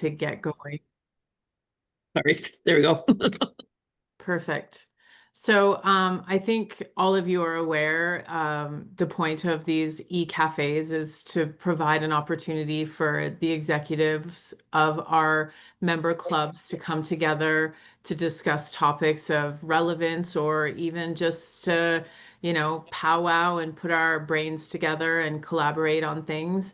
to get going. All right, there we go. Perfect. So I think all of you are aware the point of these e-cafes is to provide an opportunity for the executives of our member clubs to come together to discuss topics of relevance or even just to, powwow and put our brains together and collaborate on things.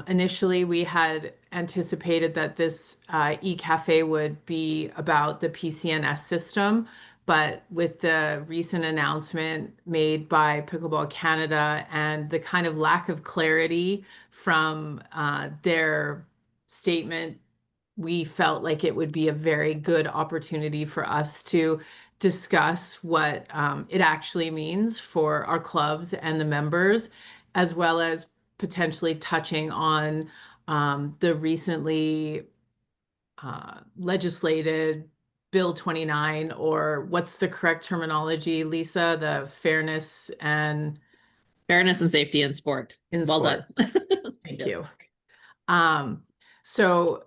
Initially, we had anticipated that this e-cafe would be about the PCNS system, but with the recent announcement made by Pickleball Canada and the kind of lack of clarity from their statement, we felt like it would be a very good opportunity for us to discuss what it actually means for our clubs and the members, as well as potentially touching on the recently legislated Bill 29, or what's the correct terminology, Lisa? The Fairness and safety in sport. in Well sport. done. Thank Yep. you. So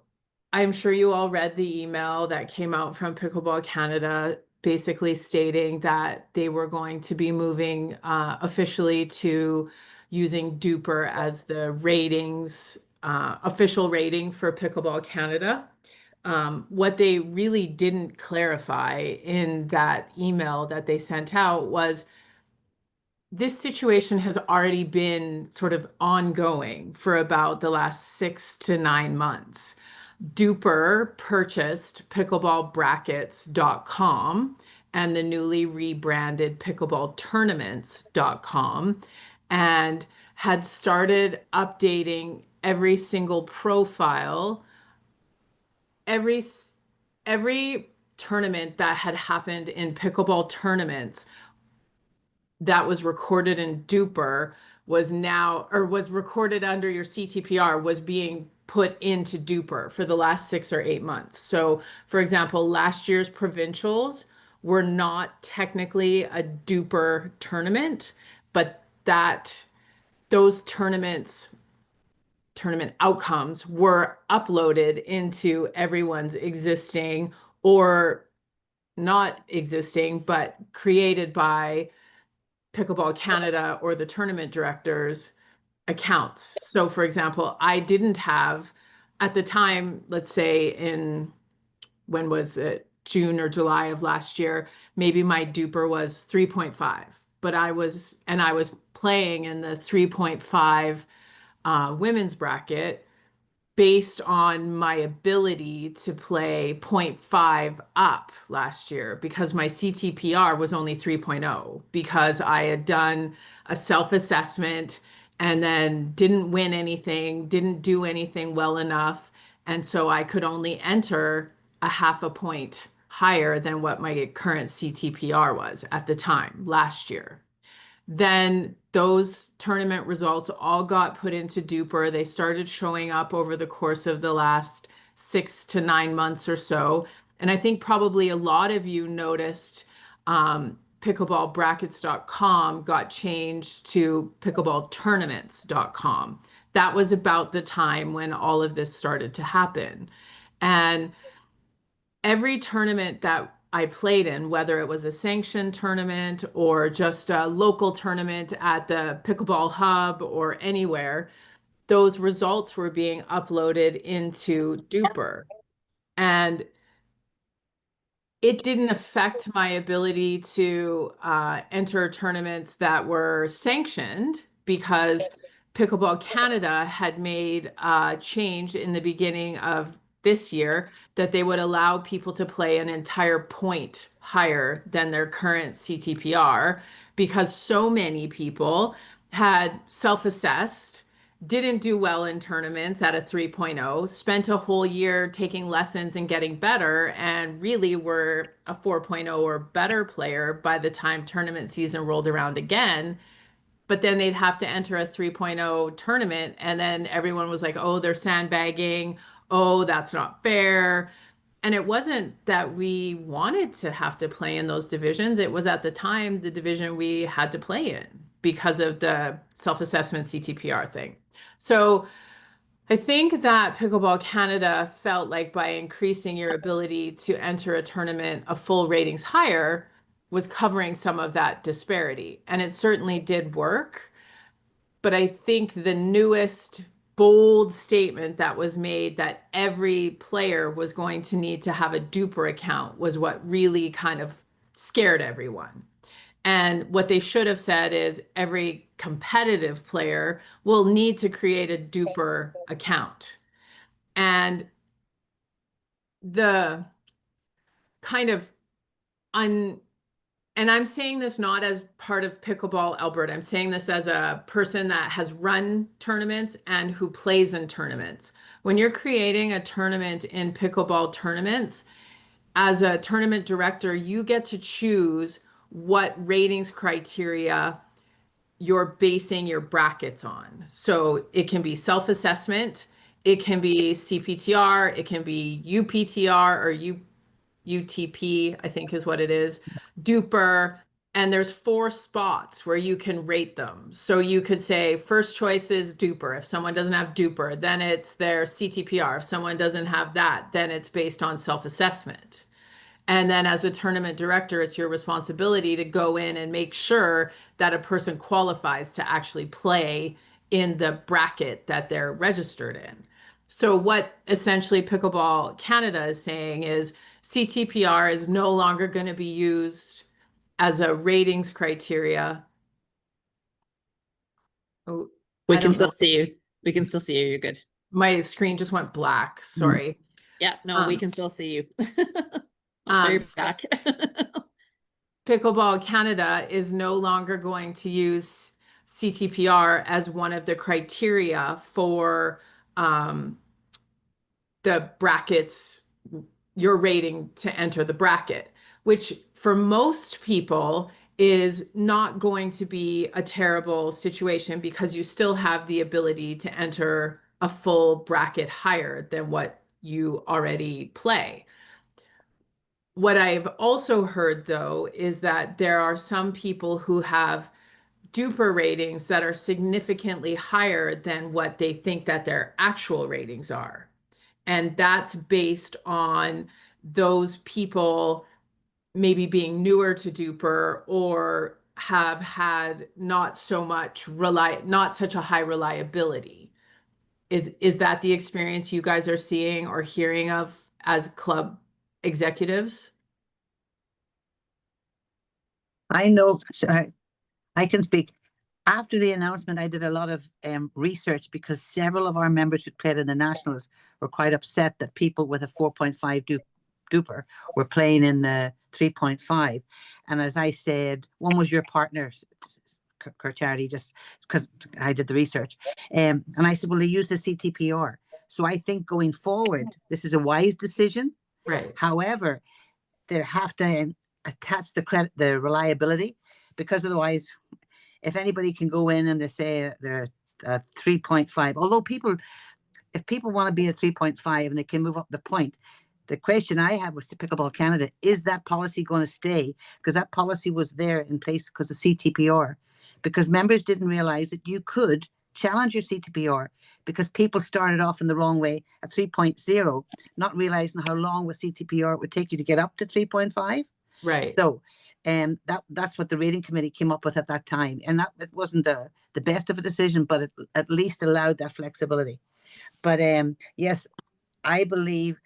I'm sure you all read the email that came out from Pickleball Canada, basically stating that they were going to be moving officially to using DUPR as the ratings, official rating for Pickleball Canada. What they really didn't clarify in that email that they sent out was this situation has already been sort of ongoing for about the last 6 to 9 months. DUPR purchased pickleballbrackets.com and the newly rebranded pickleballtournaments.com and had started updating every single profile, every every tournament that had happened in pickleball tournaments that was recorded in DUPR was now, or was recorded under your CTPR, was being put into DUPR for the last 6 or 8 months. So, for example, last year's provincials were not technically a DUPR tournament, but those tournament outcomes were uploaded into everyone's existing or not existing, but created by Pickleball Canada or the tournament directors accounts. So, for example, I didn't have at the time, let's say in when was it, June or July of last year, maybe my DUPR was 3.5, but I was playing in the 3.5 women's bracket based on my ability to play zero point 0.5 up last year because my CTPR was only 3.0 because I had done a self-assessment and then didn't win anything, didn't do anything well enough. And so I could only enter a half a point higher than what my current CTPR was at the time last year. Then those tournament results all got put into DUPR. They started showing up over the course of the last 6 to 9 months or so. And I think probably a lot of you noticed pickleballbrackets.com got changed to pickleballtournaments.com. That was about the time when all of this started to happen. And every tournament that I played in, whether it was a sanctioned tournament or just a local tournament at the Pickleball Hub or anywhere, those results were being uploaded into DUPR. And it didn't affect my ability to enter tournaments that were sanctioned because Pickleball Canada had made a change in the beginning of this year that they would allow people to play an entire point higher than their current CTPR because so many people had self-assessed, didn't do well in tournaments at a 3.0, spent a whole year taking lessons and getting better, and really were a 4.0 or better player by the time tournament season rolled around again. But then they'd have to enter a 3.0 tournament, and then everyone was like, oh, they're sandbagging. Oh, that's not fair. And it wasn't that we wanted to have to play in those divisions. It was at the time the division we had to play in because of the self-assessment CTPR thing. So I think that Pickleball Canada felt like by increasing your ability to enter a tournament a full ratings higher was covering some of that disparity. And it certainly did work. But I think the newest bold statement that was made that every player was going to need to have a DUPR account was what really kind of scared everyone. And what they should have said is every competitive player will need to create a DUPR account. And the kind of un and I'm saying this not as part of Pickleball Alberta. I'm saying this as a person that has run tournaments and who plays in tournaments. When you're creating a tournament in pickleball tournaments, as a tournament director, you get to choose what ratings criteria you're basing your brackets on. So it can be self-assessment, it can be CPTR, it can be UPTR or UTP, I think is what it is, DUPR, and there's four spots where you can rate them. So you could say first choice is DUPR. If someone doesn't have DUPR, then it's their CTPR. If someone doesn't have that, then it's based on self-assessment. And then as a tournament director, it's your responsibility to go in and make sure that a person qualifies to actually play in the bracket that they're registered in. So what essentially Pickleball Canada is saying is CTPR is no longer going to be used as a ratings criteria. Oh, We I can don't still know. see you. We can still see you. You're good. My screen just went black. Mm. Sorry. Yeah, no, we Um, can still see you. Oh, there um, you're back. Pickleball Canada is no longer going to use CTPR as one of the criteria for um, the brackets, your rating to enter the bracket, which for most people is not going to be a terrible situation because you still have the ability to enter a full bracket higher than what you already play. What I've also heard, though, is that there are some people who have DUPR ratings that are significantly higher than what they think that their actual ratings are. And that's based on those people maybe being newer to DUPR or have had not such a high reliability. Is that the experience you guys are seeing or hearing of as club executives? I know, sorry, I can speak. After the announcement, I did a lot of research because several of our members who played in the Nationals were quite upset that people with a 4.5 duper were playing in the 3.5. And as I said, one was your partner, Charity, just because I did the research. And I said, well, they use the CTPR. So I think going forward, this is a wise decision. Right. However, they have to attach the reliability, because otherwise, if anybody can go in and they say they're 3.5, although if people want to be at 3.5 and they can move up the point, the question I have with Pickleball Canada is that policy going to stay? Because that policy was there in place because of CTPR, because members didn't realize that you could challenge your CTPR, because people started off in the wrong way at 3.0, not realizing how long with CTPR it would take you to get up to 3.5. Right. So, that's what the rating committee came up with at that time, and that it wasn't the best of a decision, but it at least allowed that flexibility. But yes, I believe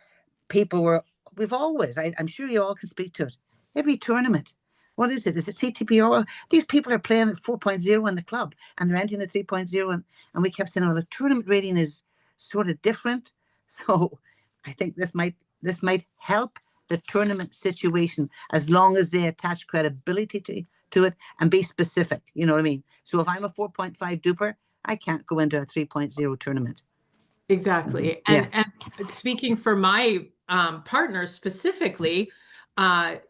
people were. We've always. I'm sure you all can speak to it. Every tournament. What is it? Is it CTPR? These people are playing at 4.0 in the club and they're entering at 3.0. And we kept saying, oh, the tournament rating is sort of different. So I think this might help the tournament situation as long as they attach credibility to it and be specific. You know what I mean? So if I'm a 4.5 duper, I can't go into a 3.0 tournament. Exactly. Yeah. And speaking for my partner specifically,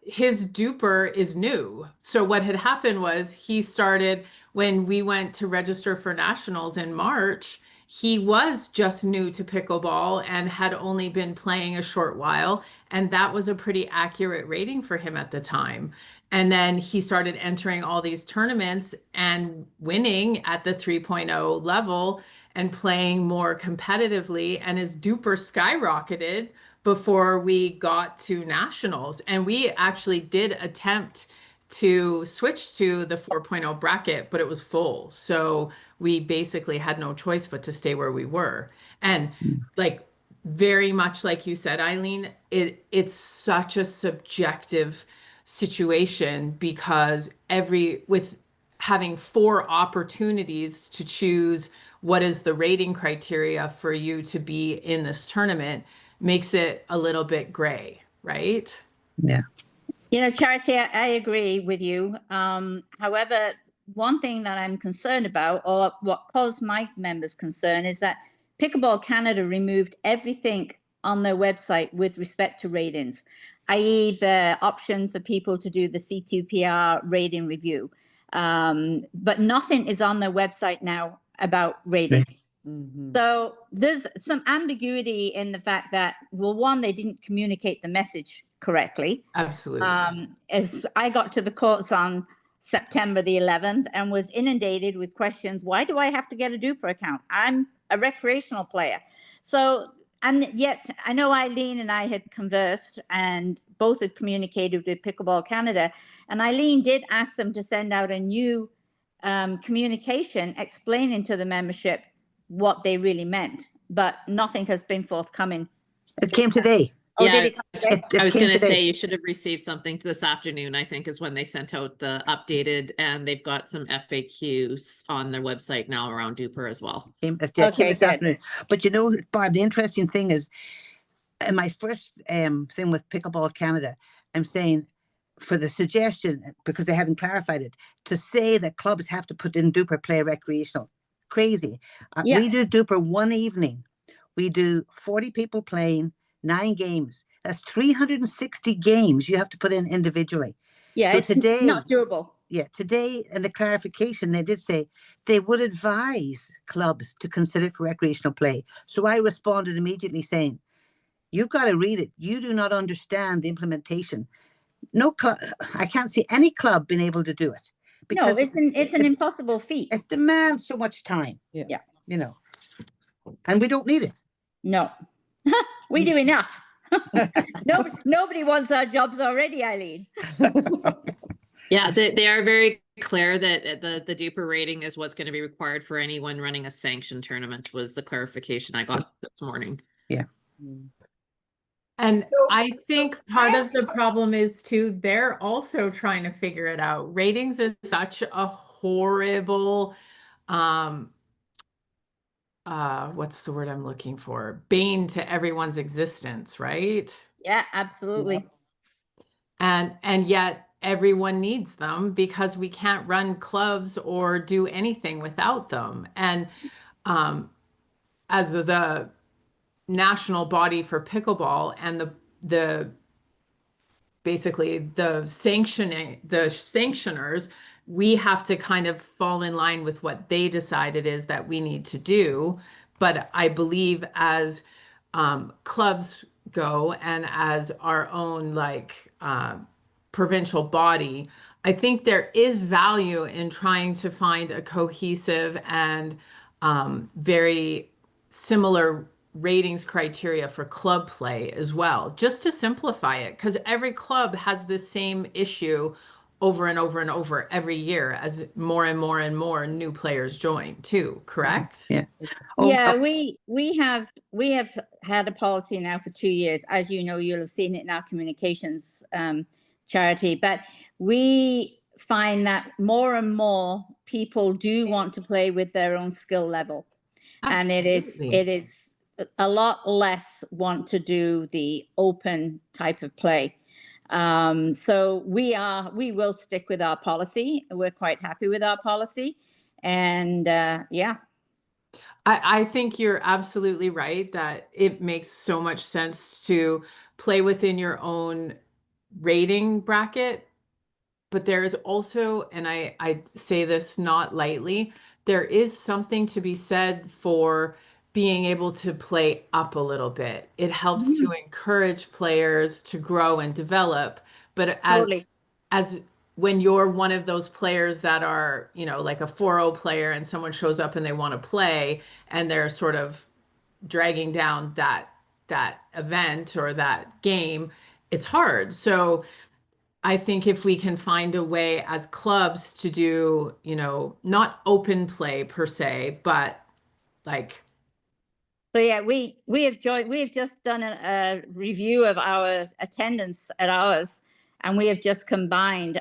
his duper is new. So what had happened was he started when we went to register for nationals in March. He was just new to pickleball and had only been playing a short while, and that was a pretty accurate rating for him at the time. And then he started entering all these tournaments and winning at the 3.0 level. and playing more competitively. And his DUPR skyrocketed before we got to nationals. And we actually did attempt to switch to the 4.0 bracket, but it was full. So we basically had no choice but to stay where we were. And like very much like you said, Eileen, it's such a subjective situation because with having 4 opportunities to choose what is the rating criteria for you to be in this tournament makes it a little bit gray, right? Yeah. Charity, I agree with you. However, one thing that I'm concerned about, or what caused my members concern, is that Pickleball Canada removed everything on their website with respect to ratings, i.e. the option for people to do the C2PR rating review. But nothing is on their website now about ratings. Mm-hmm. So there's some ambiguity in the fact that, well, one, they didn't communicate the message correctly. Absolutely. As I got to the courts on September the 11th and was inundated with questions, why do I have to get a DUPR account? I'm a recreational player. So, and yet I know Eileen and I had conversed and both had communicated with Pickleball Canada, and Eileen did ask them to send out a new communication explaining to the membership what they really meant, but nothing has been forthcoming. It came today. Oh, Yeah, did it come today? It I was came going to today. say you should have received something this afternoon, I think, is when they sent out the updated, and they've got some FAQs on their website now around DUPR as well. Came this good. afternoon. But Barb, the interesting thing is, in my first thing with Pickleball Canada, I'm saying for the suggestion, because they hadn't clarified it, to say that clubs have to put in DUPR play recreational. Crazy. Yeah. We do DUPR one evening. We do 40 people playing, 9 games. That's 360 games you have to put in individually. Yeah, So it's today, not doable. Yeah, today in the clarification, they did say they would advise clubs to consider it for recreational play. So I responded immediately saying, you've got to read it. You do not understand the implementation. No club, I can't see any club being able to do it. No, it's an impossible feat. It demands so much time. Yeah. And we don't need it. No, we do enough. Nobody wants our jobs already, Eileen. Yeah, they are very clear that the DUPR rating is what's going to be required for anyone running a sanctioned tournament, was the clarification I got this morning. Yeah. And I think part of the problem is too, they're also trying to figure it out. Ratings is such a horrible, what's the word I'm looking for? Bane to everyone's existence, right? Yeah, absolutely. And yet everyone needs them because we can't run clubs or do anything without them. And as the national body for pickleball and the basically the sanctioners, we have to kind of fall in line with what they decide it is that we need to do. But I believe as clubs go and as our own provincial body, I think there is value in trying to find a cohesive and very similar ratings criteria for club play as well, just to simplify it, because every club has the same issue over and over and over every year as more and more and more new players join too, correct? Yeah. Yeah, we have had a policy now for 2 years. As you know, you'll have seen it in our communications Charity, but we find that more and more people do want to play with their own skill level. And it is a lot less want to do the open type of play. So we will stick with our policy. We're quite happy with our policy. And yeah. I think you're absolutely right that it makes so much sense to play within your own rating bracket. But there is also, and I say this not lightly, there is something to be said for being able to play up a little bit. It helps to encourage players to grow and develop. But as when you're one of those players that are, you know, like a 4-0 player and someone shows up and they want to play and they're sort of dragging down that event or that game, it's hard. So I think if we can find a way as clubs to do, you know, not open play per se, but like, So yeah, we have joined. We have just done a review of our attendance at ours, and we have just combined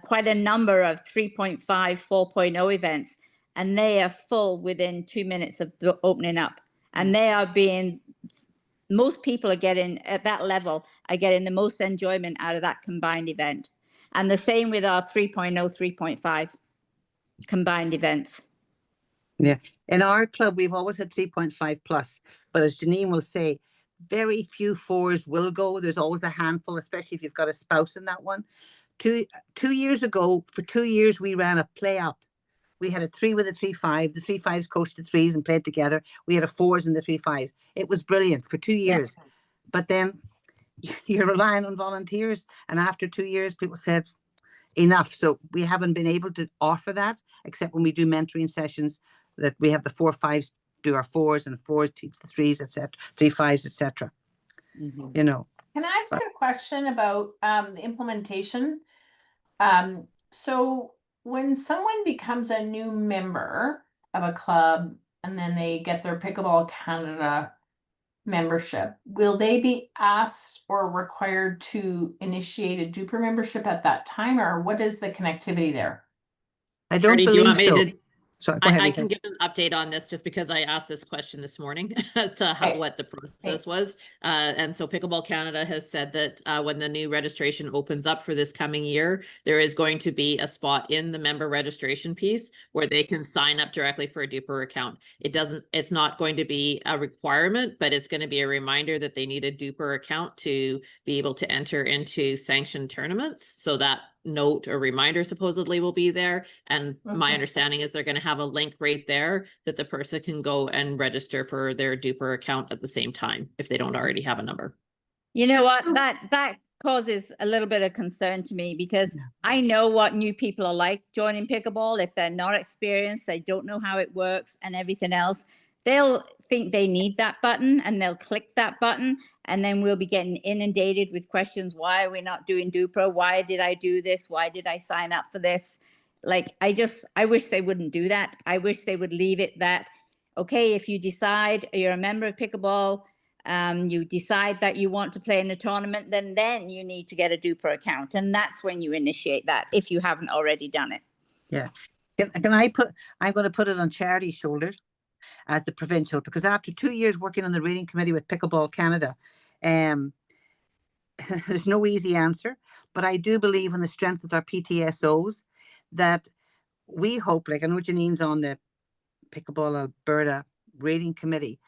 quite a number of 3.5, 4.0 events, and they are full within 2 minutes of the opening up, and they are being. Most people are getting at that level are getting the most enjoyment out of that combined event, and the same with our 3.0, 3.5 combined events. Yeah. In our club, we've always had 3.5 plus, but as Janine will say, very few 4s will go. There's always a handful, especially if you've got a spouse in that one. Two years ago, for 2 years, we ran a play up. We had a 3 with a 3-5. The 3-5s coached the 3s and played together. We had a 4s and the 3-5s. It was brilliant for 2 years. Yeah. But then you're relying on volunteers. And after 2 years, people said, enough. So we haven't been able to offer that, except when we do mentoring sessions, that we have the 4-5s do our 4s and 4s teach the 3s, etc., 3-5s, etc. You know. Can I ask a question about the implementation? So when someone becomes a new member of a club and then they get their Pickleball Canada membership, will they be asked or required to initiate a DUPR membership at that time, or what is the connectivity there? I don't Artie, do you believe want me so. to? Sorry, go ahead, I Lisa. can give an update on this just because I asked this question this morning as to how, what the process was. And so Pickleball Canada has said that when the new registration opens up for this coming year, there is going to be a spot in the member registration piece where they can sign up directly for a DUPR account. It's not going to be a requirement, but it's going to be a reminder that they need a DUPR account to be able to enter into sanctioned tournaments. So that note or reminder supposedly will be there, and my understanding is they're going to have a link right there that the person can go and register for their DUPR account at the same time if they don't already have a number. You know what, that causes a little bit of concern to me, because I know what new people are like joining pickleball. If they're not experienced, they don't know how it works and everything else, they'll think they need that button and they'll click that button, and then we'll be getting inundated with questions. Why are we not doing DUPR? Why did I do this? Why did I sign up for this? Like, I wish they wouldn't do that. I wish they would leave it that, okay, if you decide you're a member of pickleball, you decide that you want to play in a tournament, then you need to get a DUPR account. And that's when you initiate that, if you haven't already done it. Yeah. I'm going to put it on Charity's shoulders as the provincial, because after 2 years working on the rating committee with Pickleball Canada, there's no easy answer, but I do believe in the strength of our PTSOs, that we hope, like I know Janine's on the Pickleball Alberta rating committee,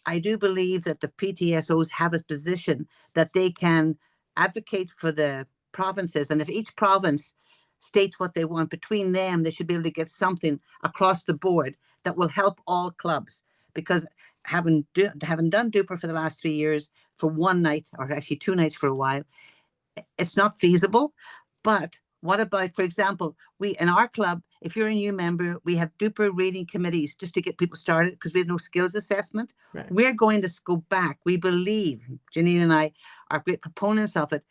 I do believe that the PTSOs have a position that they can advocate for the provinces, and if each province states what they want, between them they should be able to get something across the board that will help all clubs. Because having done DUPR for the last 3 years for one night, or actually 2 nights for a while, it's not feasible. But what about, for example, we in our club, if you're a new member, we have DUPR rating committees just to get people started, because we have no skills assessment. Right. We're going to go back. We believe, Janine and I are great proponents of it,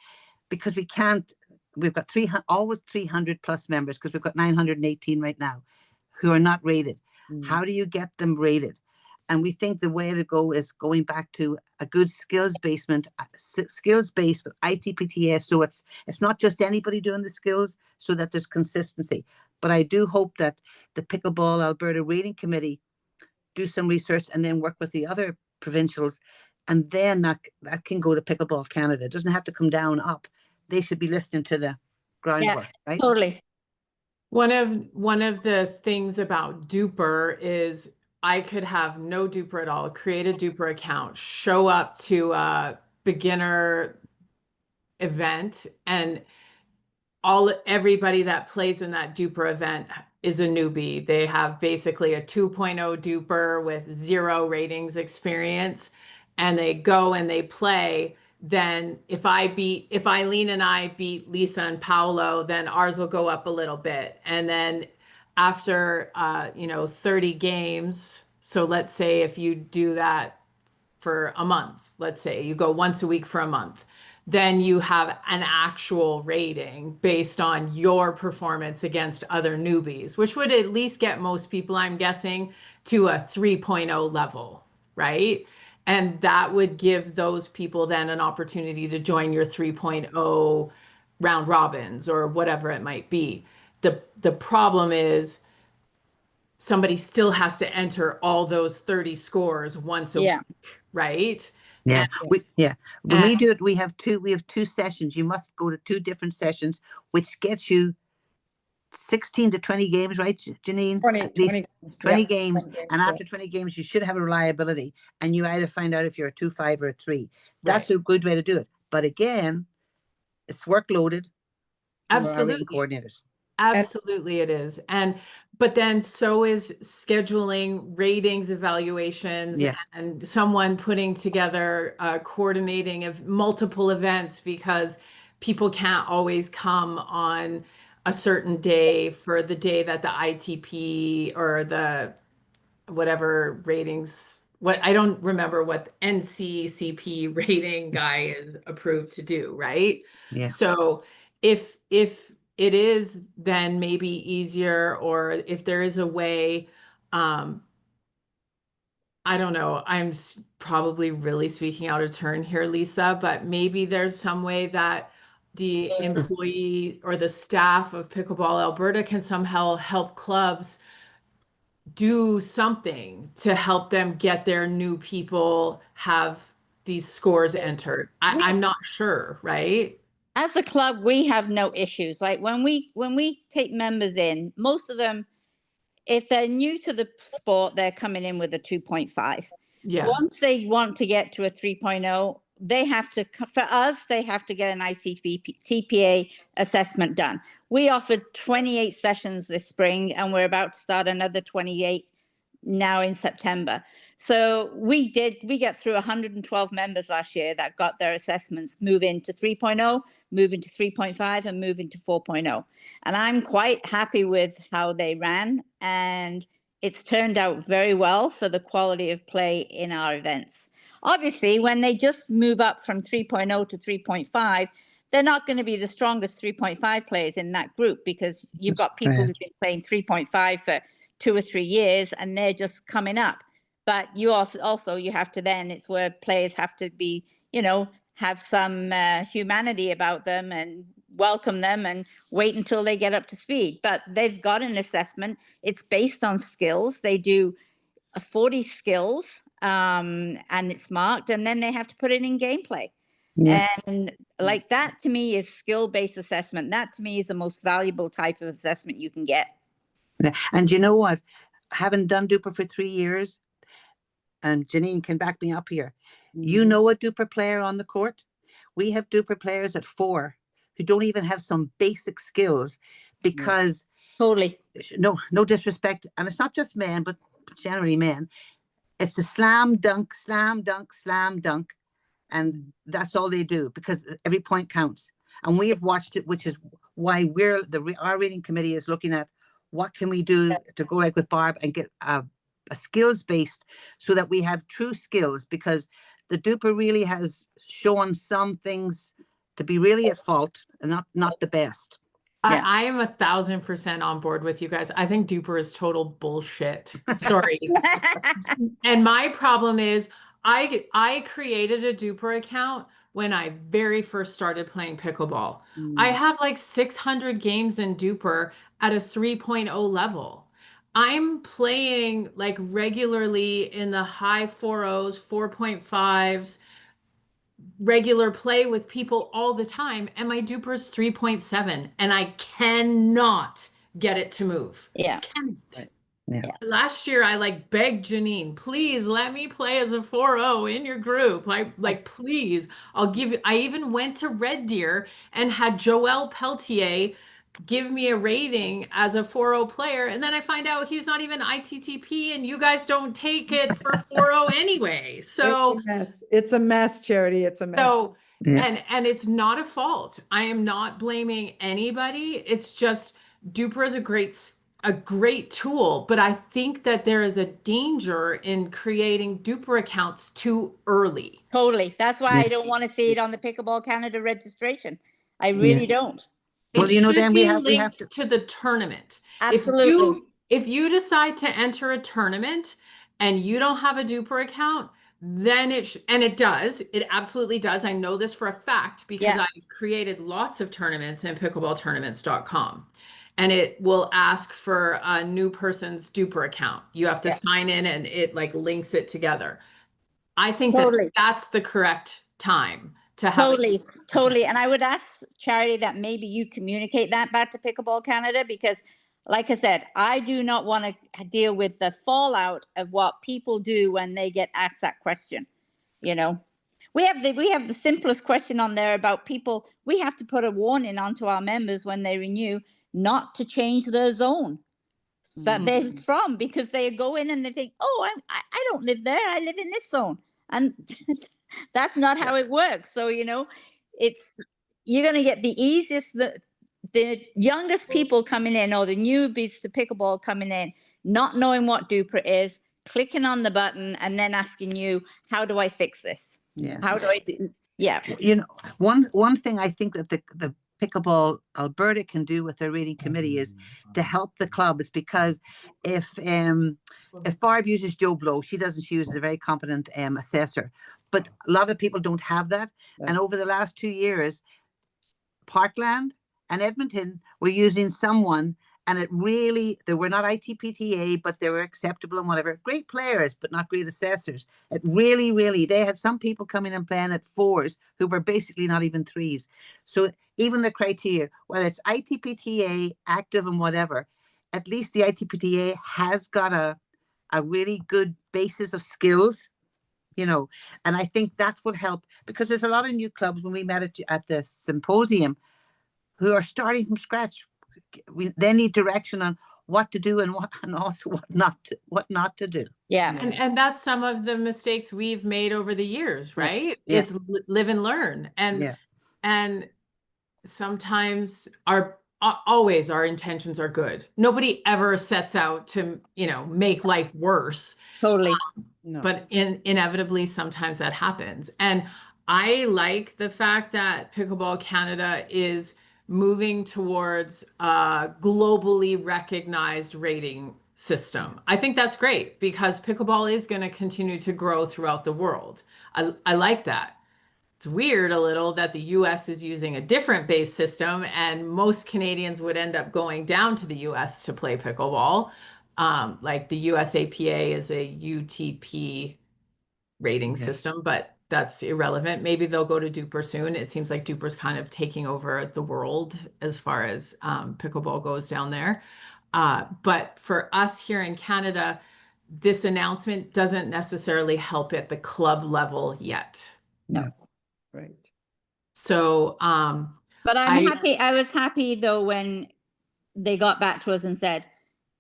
because we can't. We've got always 300 plus members, because we've got 918 right now who are not rated. How do you get them rated? And we think the way to go is going back to a good skills based with ITPTS. So it's not just anybody doing the skills, so that there's consistency. But I do hope that the Pickleball Alberta Rating Committee do some research and then work with the other provincials, and then that can go to Pickleball Canada. It doesn't have to come down up. They should be listening to the groundwork, right? Totally. One of the things about DUPR is I could have no DUPR at all, create a DUPR account, show up to a beginner event, and everybody that plays in that DUPR event is a newbie. They have basically a 2.0 DUPR with 0 ratings experience, and they go and they play. then if Eileen and I beat Lisa and Paolo, then ours will go up a little bit. And then after, 30 games, so let's say if you do that for a month, let's say you go once a week for a month, then you have an actual rating based on your performance against other newbies, which would at least get most people, I'm guessing, to a 3.0 level, right? And that would give those people then an opportunity to join your 3.0 round robins or whatever it might be. The problem is somebody still has to enter all those 30 scores once a week, right? Yeah, And, when we do it, we have two sessions. You must go to two different sessions, which gets you 16 to 20 games, right, Janine? 20, At least 20 games. 20 games, And after 20 games, you should have a reliability, and you either find out if you're a 2-5 or a 3. That's a good way to do it. But again, it's workloaded. absolutely. Coordinators. Absolutely it is. But then so is scheduling ratings, evaluations, and someone putting together, coordinating of multiple events, because people can't always come on a certain day for the day that the ITP or the whatever ratings, I don't remember what the NCCP rating guy is approved to do, right? Yeah. So if it is then maybe easier, or if there is a way, I don't know, probably really speaking out of turn here, Lisa, but maybe there's some way that the employee or the staff of Pickleball Alberta can somehow help clubs do something to help them get their new people have these scores entered. I'm not sure, right? As a club, we have no issues. Like when we take members in, most of them, if they're new to the sport, they're coming in with a 2.5. Yeah. Once they want to get to a 3.0, they have to, for us, they have to get an TPA assessment done. We offered 28 sessions this spring, and we're about to start another 28 now in September. So we get through 112 members last year that got their assessments, move into 3.0, move into 3.5, and move into 4.0. And I'm quite happy with how they ran, and it's turned out very well for the quality of play in our events. Obviously, when they just move up from 3.0 to 3.5, they're not going to be the strongest 3.5 players in that group, because you've got people who've been playing 3.5 for 2 or 3 years and they're just coming up. But you also you have to, then it's where players have to be, have some humanity about them and welcome them and wait until they get up to speed. But they've got an assessment. It's based on skills. They do 40 skills, and it's marked, and then they have to put it in gameplay. Yeah. And like that to me is skill-based assessment. That to me is the most valuable type of assessment you can get. And you know what? Having done DUPR for 3 years, and Janine can back me up here, you know a DUPR player on the court? We have DUPR players at 4 who don't even have some basic skills, because totally, no disrespect, and it's not just men, but generally men. It's a slam dunk, slam dunk, slam dunk, and that's all they do, because every point counts. And we have watched it, which is why our rating committee is looking at what can we do to go like with Barb and get a skills based, so that we have true skills, because the DUPR really has shown some things to be really at fault and not the best. I am 1,000% on board with you guys. I think DUPR is total bullshit. Sorry. And my problem is I created a DUPR account when I very first started playing pickleball. I have like 600 games in DUPR at a 3.0 level. I'm playing like regularly in the high 4.0s, 4.5s, regular play with people all the time, and my DUPR is 3.7, and I cannot get it to move. Yeah. Last year I like begged Janine, please let me play as a 4.0 in your group. Like please, I even went to Red Deer and had Joel Peltier give me a rating as a 4.0 player, and then I find out he's not even ITTP, and you guys don't take it for 4.0 anyway. So it's a mess, Charity. It's a mess. So Yeah. And it's not a fault. I am not blaming anybody. It's just DUPR is a great tool, but I think that there is a danger in creating DUPR accounts too early. Totally. That's why Yeah. I don't want to see it on the Pickleball Canada registration. I Yeah. really don't. Well, It you know, should then be we have to. linked to the tournament. Absolutely. If you decide to enter a tournament and you don't have a DUPR account, then and it absolutely does. I know this for a fact because Yeah. I created lots of tournaments in pickleballtournaments.com. And it will ask for a new person's DUPR account. You have to Yeah. sign in and it like links it together. I think that Totally. that's the correct time to have a Totally, DUPR account. totally. And I would ask Charity that maybe you communicate that back to Pickleball Canada, because like I said, I do not want to deal with the fallout of what people do when they get asked that question. You know, we have the simplest question on there about people. We have to put a warning onto our members when they renew not to change their zone that they're from, because they go in and they think, oh, I don't live there. I live in this zone. And that's not how it works. So, you know, it's, you're going to get the easiest, the youngest people coming in, or the newbies to pickleball coming in, not knowing what DUPR is, clicking on the button and then asking you, how do I fix this? Yeah. How do I do? Yeah. You know, one thing I think that the Pickleball Alberta can do with their rating committee is to help the clubs, because if Barb uses Joe Blow, she doesn't. She uses a very competent assessor, but a lot of people don't have that. And over the last 2 years, Parkland and Edmonton were using someone, and it really, they were not ITPTA, but they were acceptable and whatever. Great players, but not great assessors. It really, they had some people coming and playing at fours who were basically not even threes. So even the criteria, whether it's ITPTA, active and whatever, at least the ITPTA has got a really good basis of skills, you know, and I think that will help, because there's a lot of new clubs when we met at the symposium who are starting from scratch. They need direction on what to do and also what not to do. Yeah. And that's some of the mistakes we've made over the years, right? Yeah. It's live and learn. And sometimes always our intentions are good. Nobody ever sets out to, make life worse. Totally. But inevitably sometimes that happens. And I like the fact that Pickleball Canada is moving towards a globally recognized rating system. I think that's great because pickleball is going to continue to grow throughout the world. I like that. It's weird a little that the US is using a different base system, and most Canadians would end up going down to the US to play pickleball. Like the USAPA is a UTP rating system, but that's irrelevant. Maybe they'll go to DUPR soon. It seems like DUPR's kind of taking over the world as far as pickleball goes down there. But for us here in Canada, this announcement doesn't necessarily help at the club level yet. No. Right. So, but I'm happy. I was happy though when they got back to us and said,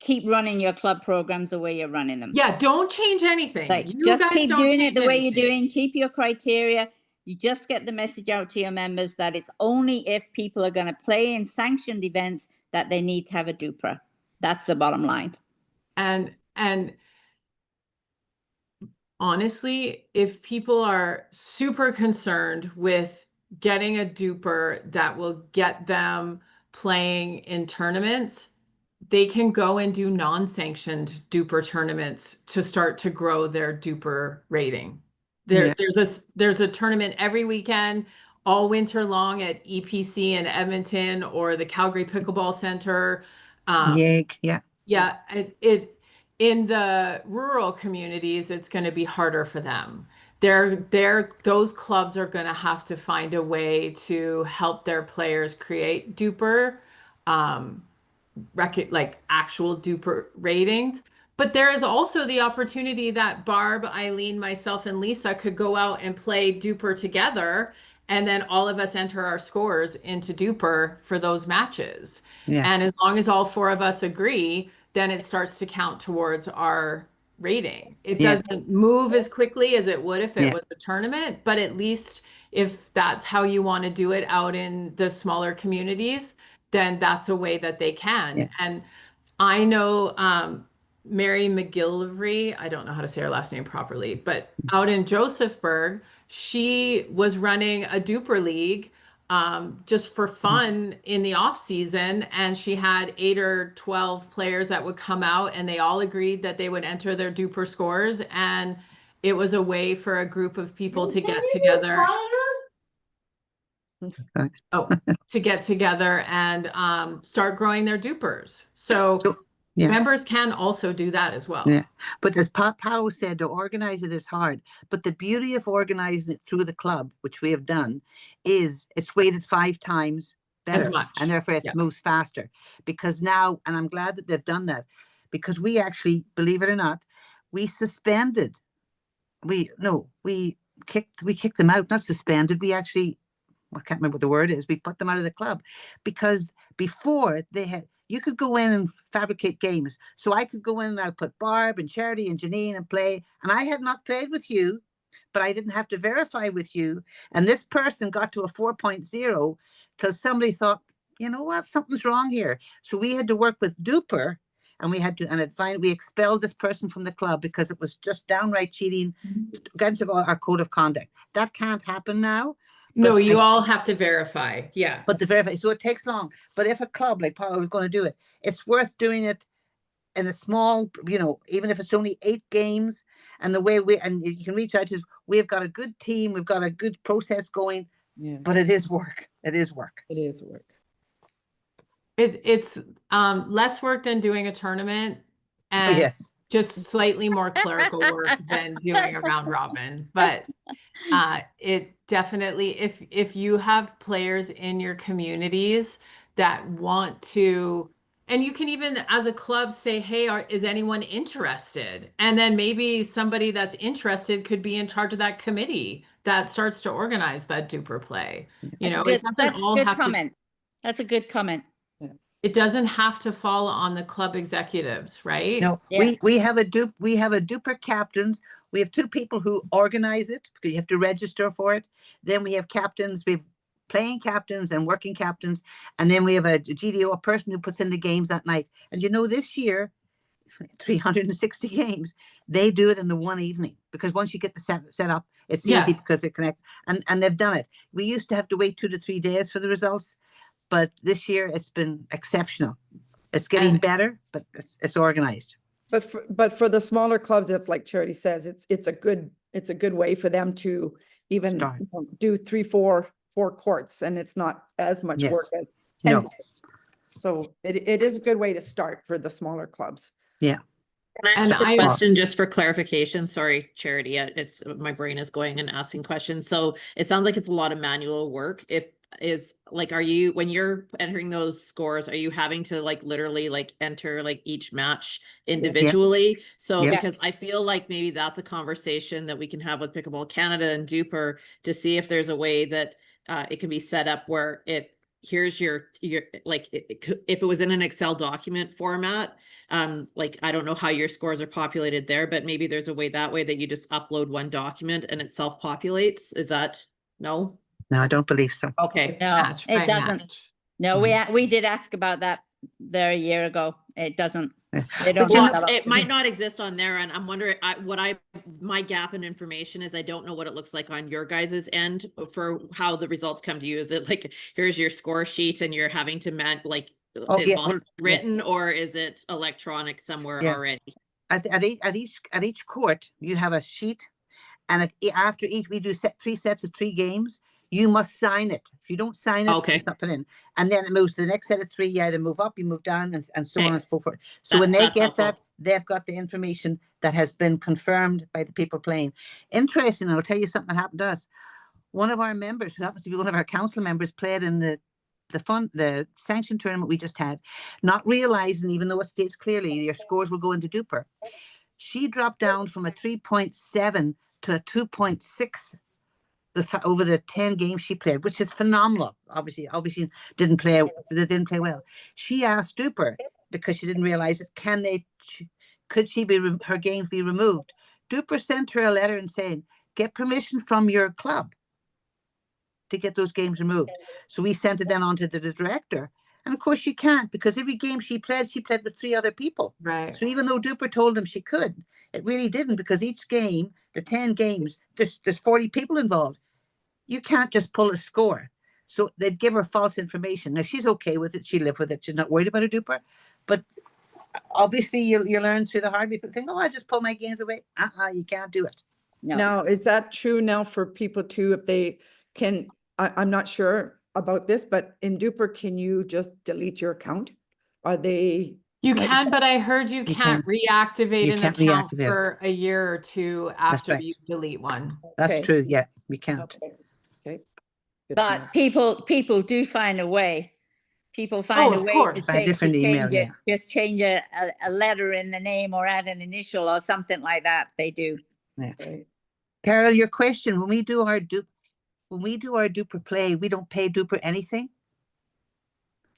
keep running your club programs the way you're running them. Yeah, don't change anything. Like, You just guys keep don't doing change it the way anything. you're doing. Keep your criteria. You just get the message out to your members that it's only if people are going to play in sanctioned events that they need to have a DUPR. That's the bottom line. And honestly, if people are super concerned with getting a DUPR that will get them playing in tournaments, they can go and do non-sanctioned DUPR tournaments to start to grow their DUPR rating. There's a tournament every weekend, all winter long at EPC in Edmonton or the Calgary Pickleball Center. Yeah, it in the rural communities, it's going to be harder for them. Those clubs are going to have to find a way to help their players create DUPR, like actual DUPR ratings. But there is also the opportunity that Barb, Eileen, myself, and Lisa could go out and play DUPR together, and then all of us enter our scores into DUPR for those matches. Yeah. And as long as all four of us agree, then it starts to count towards our rating. It doesn't move as quickly as it would if it was a tournament, but at least if that's how you want to do it out in the smaller communities, then that's a way that they can. Yeah. And I know Mary McGillivray, I don't know how to say her last name properly, but out in Josephburg, she was running a DUPR league just for fun in the off season, and she had 8 or 12 players that would come out, and they all agreed that they would enter their DUPR scores, and it was a way for a group of people to get together. Oh, to get together and start growing their DUPRs. So yeah. members can also do that as well. Yeah, but as Paolo said, to organize it is hard. But the beauty of organizing it through the club, which we have done, is it's weighted 5 times better, As much. and therefore it moves faster. Because now, and I'm glad that they've done that, because we actually, believe it or not, we suspended. We kicked them out, not suspended. We actually, I can't remember what the word is. We put them out of the club because before they had. You could go in and fabricate games. So I could go in and I'll put Barb and Charity and Janine and play. And I had not played with you, but I didn't have to verify with you. And this person got to a 4.0 till somebody thought, you know what, something's wrong here. So we had to work with DUPR, and we expelled this person from the club because it was just downright cheating against our code of conduct. That can't happen now. No, you all have to verify. Yeah. But the verify, so it takes long. But if a club like Paolo was going to do it, it's worth doing it in a small, even if it's only 8 games. And the way and you can reach out to us, we've got a good team, we've got a good process going. Yeah. But it is work. It is work. It is work. It's less work than doing a tournament, and yes, just slightly more clerical work than doing a round robin. But it definitely, if you have players in your communities that want to, and you can even as a club say, hey, is anyone interested? And then maybe somebody that's interested could be in charge of that committee that starts to organize that DUPR play. That's a good comment. That's a good comment. It doesn't have to fall on the club executives, right? No, Yeah. we have a DUPR captains. We have 2 people who organize it because you have to register for it. Then we have captains. We have playing captains and working captains, and then we have a GDO, a person who puts in the games that night. And this year, 360 games, they do it in the one evening because once you get the set up, it's easy because it connects. And they've done it. We used to have to wait 2 to 3 days for the results, but this year it's been exceptional. It's getting better, but it's organized. But for the smaller clubs, it's like Charity says, it's a good way for them to even do 3, 4 courts, and it's not as much work as 10 courts. So it is a good way to start for the smaller clubs. Yeah. Can I ask a question just for clarification? Sorry, Charity, it's my brain is going and asking questions. So it sounds like it's a lot of manual work. Are you, when you're entering those scores, are you having to literally enter each match individually? So because I feel like maybe that's a conversation that we can have with Pickleball Canada and DUPR to see if there's a way that it can be set up where here's your if it was in an Excel document format, I don't know how your scores are populated there, but maybe there's a way that you just upload one document and it self-populates. Is that no? No, I don't believe so. Okay. No, it doesn't. No, we did ask about that there a year ago. It doesn't. They don't have that it might not exist on there, and I'm wondering my gap in information is I don't know what it looks like on your guys's end for how the results come to you. Is it here's your score sheet and you're having to written, or is it electronic somewhere already? At each court, you have a sheet, and after each, we do 3 sets of 3 games. You must sign it. If you don't sign it, it's not put in. And then it moves to the next set of 3. You either move up, you move down, and so on and so forth. So when they get that, they've got the information that has been confirmed by the people playing. Interesting, I'll tell you something that happened to us. One of our members, who happens to be one of our council members, played in the sanction tournament we just had, not realizing, even though it states clearly your scores will go into DUPR. She dropped down from a 3.7 to a 2.6 over the 10 games she played, which is phenomenal. Obviously didn't play well. She asked DUPR, because she didn't realize it, could her games be removed? DUPR sent her a letter and saying, get permission from your club. to get those games removed. So we sent it then on to the director. And of course she can't, because every game she played with 3 other people. Right. So even though DUPR told them she could, it really didn't, because each game, the 10 games, there's 40 people involved. You can't just pull a score. So they'd give her false information. Now she's okay with it. She lived with it. She's not worried about her DUPR. But obviously you learn through the hard way. People think, oh, I just pull my games away. You can't do it. No. Now, is that true now for people too, if they can, I'm not sure about this, but in DUPR, can you just delete your account? Are they? You like- can, but I heard you can't reactivate You an can't account reactivate it. for a year or two after right. you delete one. That's Okay. true. Yeah, we can't. Okay. Okay. Good to know. But people do find a way. People find a of way course. to By a different change email, it. yeah. Just change a letter in the name or add an initial or something like that. They do. Yeah. Right. Carol, your question, when we do our DUPR play, we don't pay DUPR anything?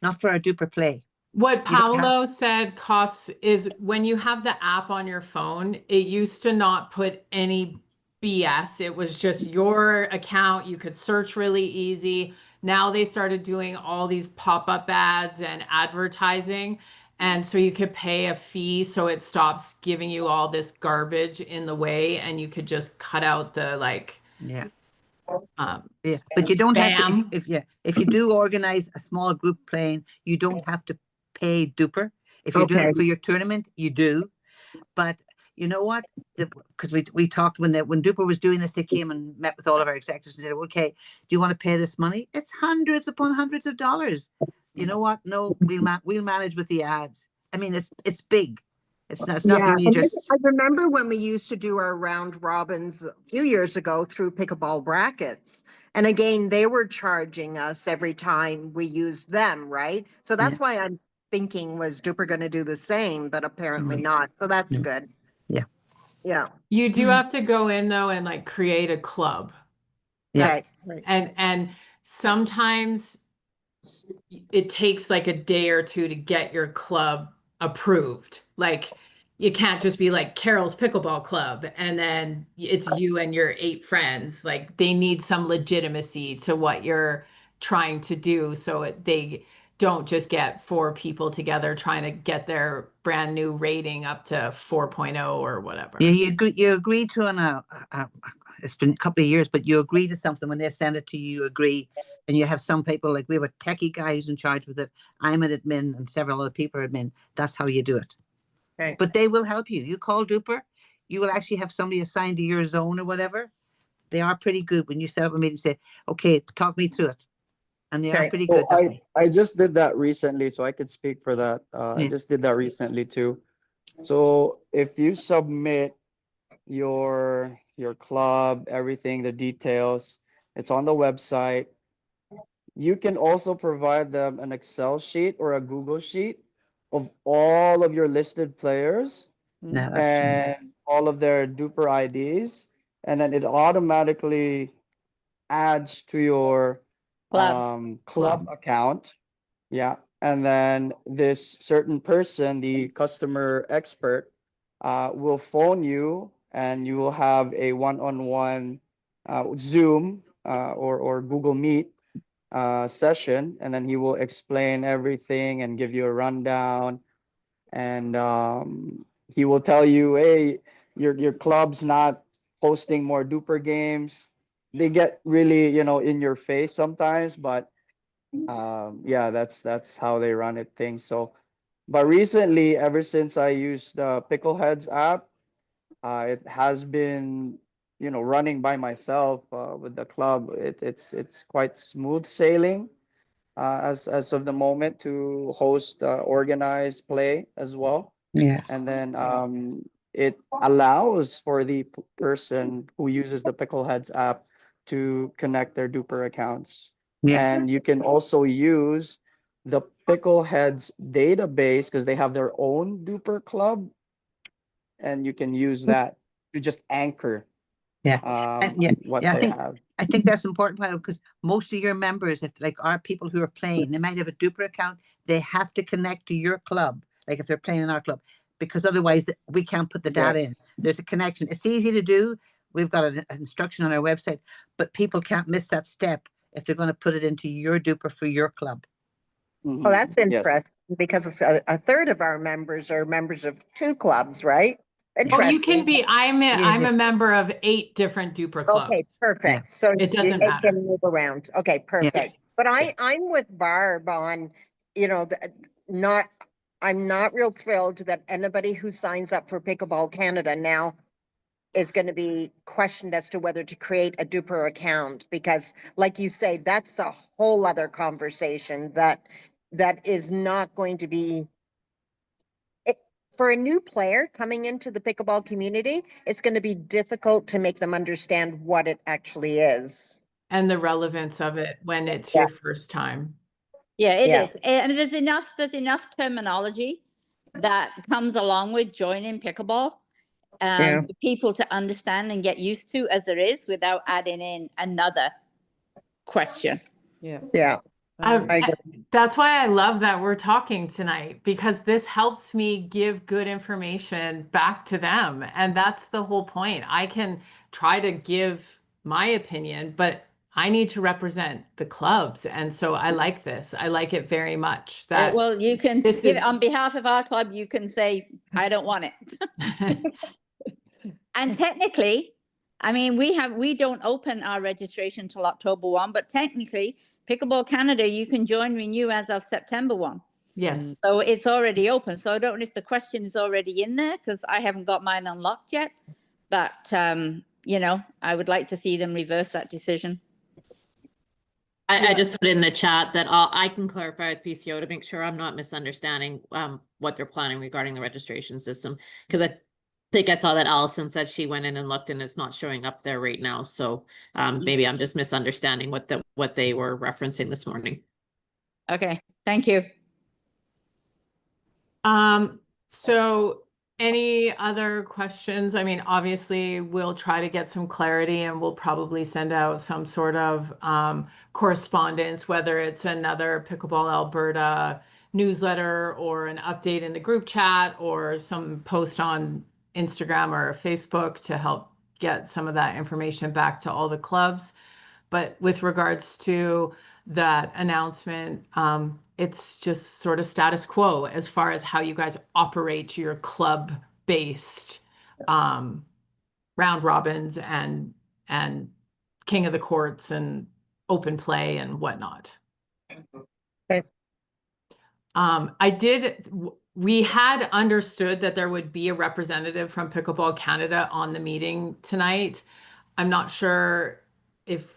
Not for our DUPR play. What You don't have- Paolo said costs is when you have the app on your phone, it used to not put any BS. It was just your account. You could search really easy. Now they started doing all these pop-up ads and advertising. And so you could pay a fee so it stops giving you all this garbage in the way, and you could just cut out the Yeah. um, Yeah, but you don't have to, spam. if you do organize a small group playing, you don't have to pay DUPR. If you're doing it for your tournament, you do. But you know what? Because we talked when DUPR was doing this, they came and met with all of our executives and said, okay, do you want to pay this money? It's hundreds upon hundreds of dollars. You know what? No, we'll manage with the ads. I mean, it's big. It's nothing you just. I remember when we used to do our round robins a few years ago through Pickleball Brackets. And again, they were charging us every time we used them, right? So that's why I'm thinking, was DUPR going to do the same, but apparently not. So that's good. Yeah. Yeah. You do have to go in though and create a club. Yeah. Okay. And sometimes it takes a day or two to get your club approved. You can't just be like Carol's Pickleball Club and then it's you and your 8 friends. They need some legitimacy to what you're trying to do, so they don't just get 4 people together trying to get their brand new rating up to 4.0 or whatever. Yeah, you agree to it's been a couple of years, but you agree to something when they send it to you, you agree. And you have some people, we have a techie guy who's in charge with it. I'm an admin and several other people are admin. That's how you do it. Okay. But they will help you. You call DUPR, you will actually have somebody assigned to your zone or whatever. They are pretty good when you set up a meeting, say, okay, talk me through it. And they are pretty good. I just did that recently, so I could speak for that. I just did that recently too. So if you submit your club, everything, the details, it's on the website. You can also provide them an Excel sheet or a Google sheet of all of your listed players No, that's and all of their DUPR IDs, and then it automatically adds to your club account. Yeah. And then this certain person, the customer expert, will phone you and you will have a one-on-one Zoom or Google Meet session, and then he will explain everything and give you a rundown, and he will tell you, hey, your club's not posting more DUPR games. They get really in your face sometimes, but yeah, that's how they run it things. So but recently, ever since I used the Pickleheads app, it has been running by myself with the club. It's quite smooth sailing as of the moment to host organized play as well. Yeah. And then it allows for the person who uses the Pickleheads app to connect their DUPR accounts. Yeah. And you can also use the Pickleheads database because they have their own DUPR club, and you can use that to just anchor what they have. I think that's important, because most of your members, if are people who are playing, they might have a DUPR account. They have to connect to your club, if they're playing in our club, because otherwise we can't put the data in. There's a connection. It's easy to do. We've got an instruction on our website, but people can't miss that step. if they're going to put it into your DUPR for your club. Well, that's Yes. interesting because a third of our members are members of 2 clubs, right? Oh, Interesting. you can be, I'm a Yes. member of 8 different DUPR clubs. Okay, perfect. So It doesn't it matter. can move around. Okay, perfect. But I'm with Barb on, you know, I'm not real thrilled that anybody who signs up for Pickleball Canada now is going to be questioned as to whether to create a DUPR account, because like you say, that's a whole other conversation that is not going to be for a new player coming into the pickleball community. It's going to be difficult to make them understand what it actually is. And the relevance of it when it's your first time. Yeah, it is. And there's enough terminology that comes along with joining pickleball for people to understand and get used to as there is, without adding in another question. Yeah. That's why I love that we're talking tonight, because this helps me give good information back to them. And that's the whole point. I can try to give my opinion, but I need to represent the clubs. And so I like this. I like it very much. That Well, you can give it on behalf of our club. You can say, I don't want it. And technically, I mean, we don't open our registration till October 1, but technically Pickleball Canada, you can join renew as of September 1. Yes. So it's already open. So I don't know if the question is already in there, because I haven't got mine unlocked yet. But, you know, I would like to see them reverse that decision. I just put in the chat that I can clarify with PCO to make sure I'm not misunderstanding what they're planning regarding the registration system. Because I think I saw that Allison said she went in and looked and it's not showing up there right now. So maybe I'm just misunderstanding what they were referencing this morning. Okay, thank you. So any other questions? I mean, obviously we'll try to get some clarity, and we'll probably send out some sort of correspondence, whether it's another Pickleball Alberta newsletter or an update in the group chat or some post on Instagram or Facebook to help get some of that information back to all the clubs. But with regards to that announcement, it's just sort of status quo as far as how you guys operate your club-based round robins and king of the courts and open play and whatnot. Okay. We had understood that there would be a representative from Pickleball Canada on the meeting tonight. I'm not sure if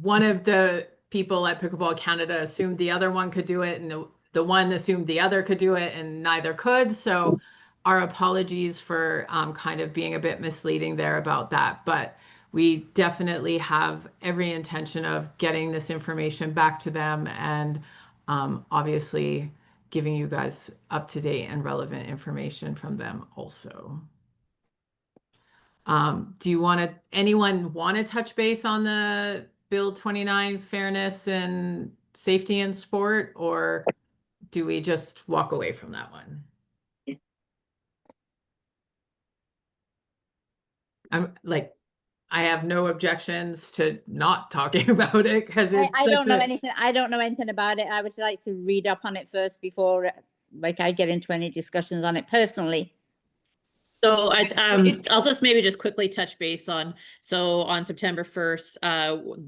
one of the people at Pickleball Canada assumed the other one could do it, and the one assumed the other could do it, and neither could. So our apologies for kind of being a bit misleading there about that. But we definitely have every intention of getting this information back to them, and obviously giving you guys up-to-date and relevant information from them also. Do anyone want to touch base on the Bill 29 fairness and safety in sport, or do we just walk away from that one? I have no objections to not talking about it, because I don't know anything. I don't know anything about it. I would like to read up on it first before I get into any discussions on it personally. So I'll just maybe just quickly touch base on, so on September 1st,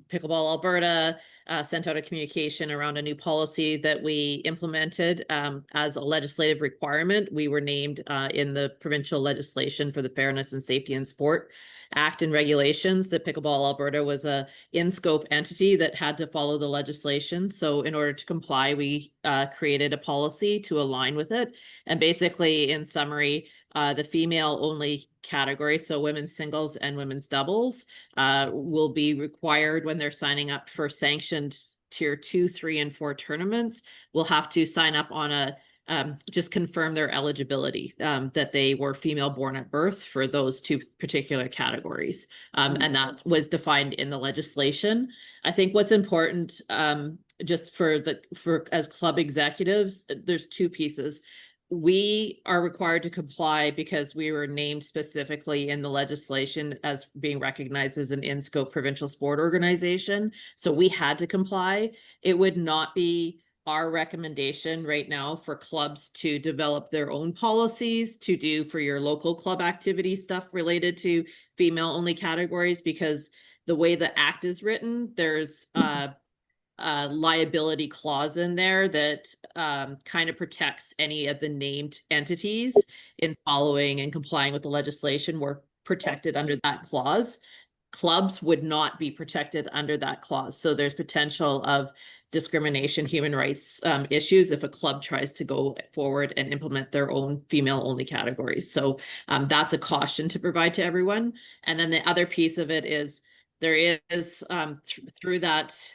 Pickleball Alberta sent out a communication around a new policy that we implemented as a legislative requirement. We were named in the provincial legislation for the Fairness and Safety in Sport Act and regulations. The Pickleball Alberta was a in-scope entity that had to follow the legislation. So in order to comply, we created a policy to align with it. And basically, in summary, the female only category, so women's singles and women's doubles, will be required when they're signing up for sanctioned tier 2, 3, and 4 tournaments. Will have to sign up on a just confirm their eligibility, that they were female born at birth for those 2 particular categories. And that was defined in the legislation. I think what's important, just for as club executives, there's 2 pieces. we are required to comply because we were named specifically in the legislation as being recognized as an in-scope provincial sport organization. So we had to comply. It would not be our recommendation right now for clubs to develop their own policies to do for your local club activity stuff related to female only categories, because the way the act is written, there's liability clause in there that kind of protects any of the named entities in following and complying with the legislation. Were protected under that clause. Clubs would not be protected under that clause. So there's potential of discrimination, human rights issues if a club tries to go forward and implement their own female only categories. So that's a caution to provide to everyone. And then the other piece of it is there is through that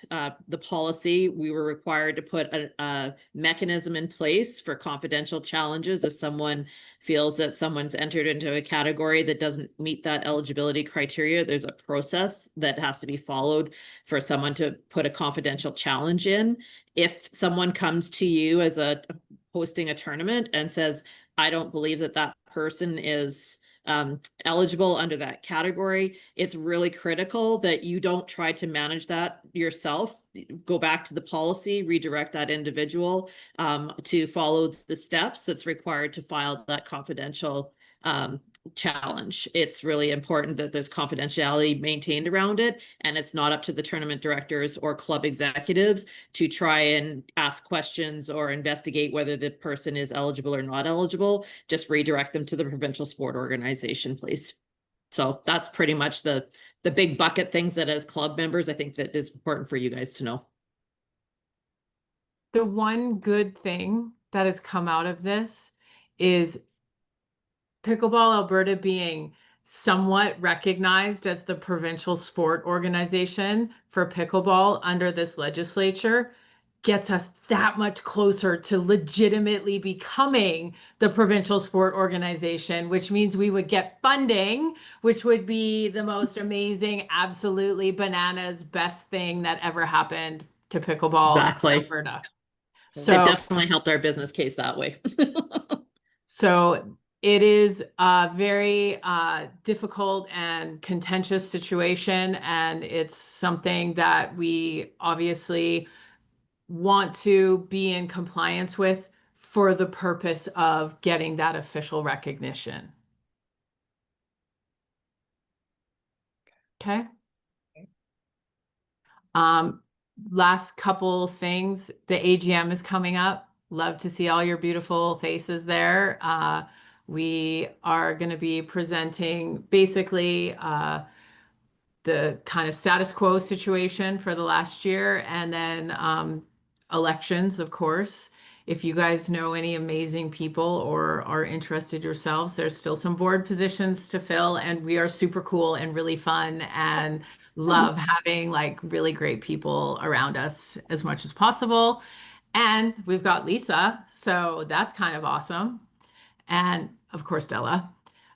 the policy, we were required to put a mechanism in place for confidential challenges if someone feels that someone's entered into a category that doesn't meet that eligibility criteria. There's a process that has to be followed for someone to put a confidential challenge in. If someone comes to you as a hosting a tournament and says, I don't believe that that person is eligible under that category, it's really critical that you don't try to manage that yourself. Go back to the policy, redirect that individual to follow the steps that's required to file that confidential challenge. It's really important that there's confidentiality maintained around it, and it's not up to the tournament directors or club executives to try and ask questions or investigate whether the person is eligible or not eligible. Just redirect them to the provincial sport organization, please. So that's pretty much the big bucket things that as club members, I think that is important for you guys to know. The one good thing that has come out of this is Pickleball Alberta being somewhat recognized as the provincial sport organization for pickleball under this legislature gets us that much closer to legitimately becoming the provincial sport organization, which means we would get funding, which would be the most amazing, absolutely bananas, best thing that ever happened to pickleball Exactly. in Alberta. So it definitely helped our business case that way. So it is a very difficult and contentious situation, and it's something that we obviously want to be in compliance with for the purpose of getting that official recognition. Okay. Last couple things, the AGM is coming up. Love to see all your beautiful faces there. We are going to be presenting basically the kind of status quo situation for the last year, and then elections, of course. If you guys know any amazing people or are interested yourselves, there's still some board positions to fill, and we are super cool and really fun and love having like really great people around us as much as possible. And we've got Lisa, so that's kind of awesome. And of course, Della.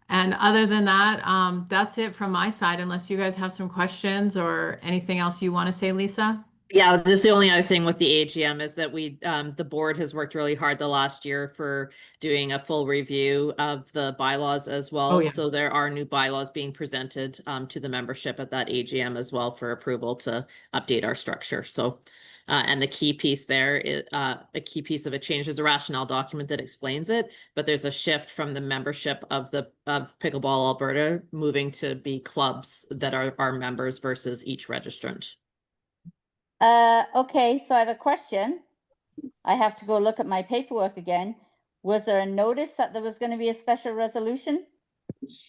And other than that, that's it from my side, unless you guys have some questions or anything else you want to say, Lisa. Yeah, just the only other thing with the AGM is that the board has worked really hard the last year for doing a full review of the bylaws as well. Oh, yeah. So there are new bylaws being presented to the membership at that AGM as well for approval to update our structure. So, and the key piece there is a key piece of a change. There's a rationale document that explains it, but there's a shift from the membership of Pickleball Alberta moving to be clubs that are our members versus each registrant. Okay, so I have a question. I have to go look at my paperwork again. Was there a notice that there was going to be a special resolution?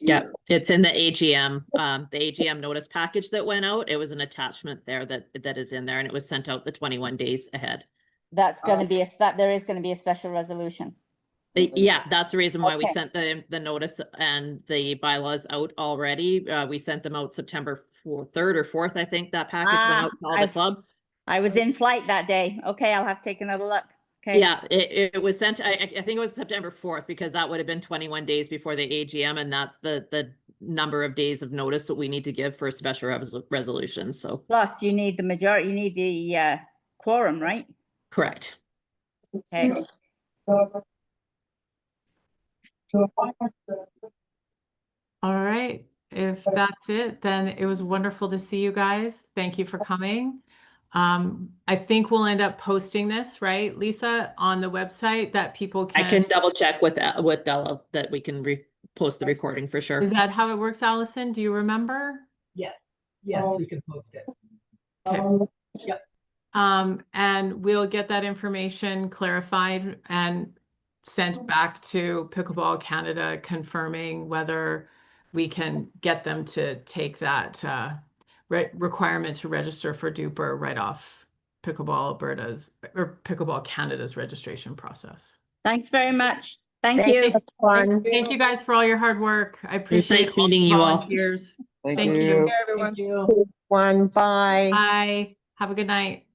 Yeah, it's in the AGM, the AGM notice package that went out. It was an attachment there that is in there, and it was sent out the 21 days ahead. That's going to be there is going to be a special resolution. Yeah, that's the reason why we Okay. sent the notice and the bylaws out already. We sent them out September 3rd or 4th, I think that package went out to all the clubs. I was in flight that day. Okay, I'll have to take another look. Okay. Yeah, it was sent, I think it was September 4th, because that would have been 21 days before the AGM, and that's the number of days of notice that we need to give for a special resolution, so. Plus, you need the majority, you need the quorum, right? Correct. Okay. All right. If that's it, then it was wonderful to see you guys. Thank you for coming. I think we'll end up posting this, right, Lisa, on the website that people I can. can double check with Della that we can post the recording for sure. Is that how it works, Allison? Do you remember? Yes, we can post it. Okay. Yep. And we'll get that information clarified and sent back to Pickleball Canada, confirming whether we can get them to take that requirement to register for DUPR right off Pickleball Alberta's or Pickleball Canada's registration process. Thanks very much. Thank Thank you. you. Thank you guys for all your hard work. I It was appreciate nice meeting you all. volunteers. Thank Thank you. you. Everyone. Thank you. One, bye. Bye. Have a good night.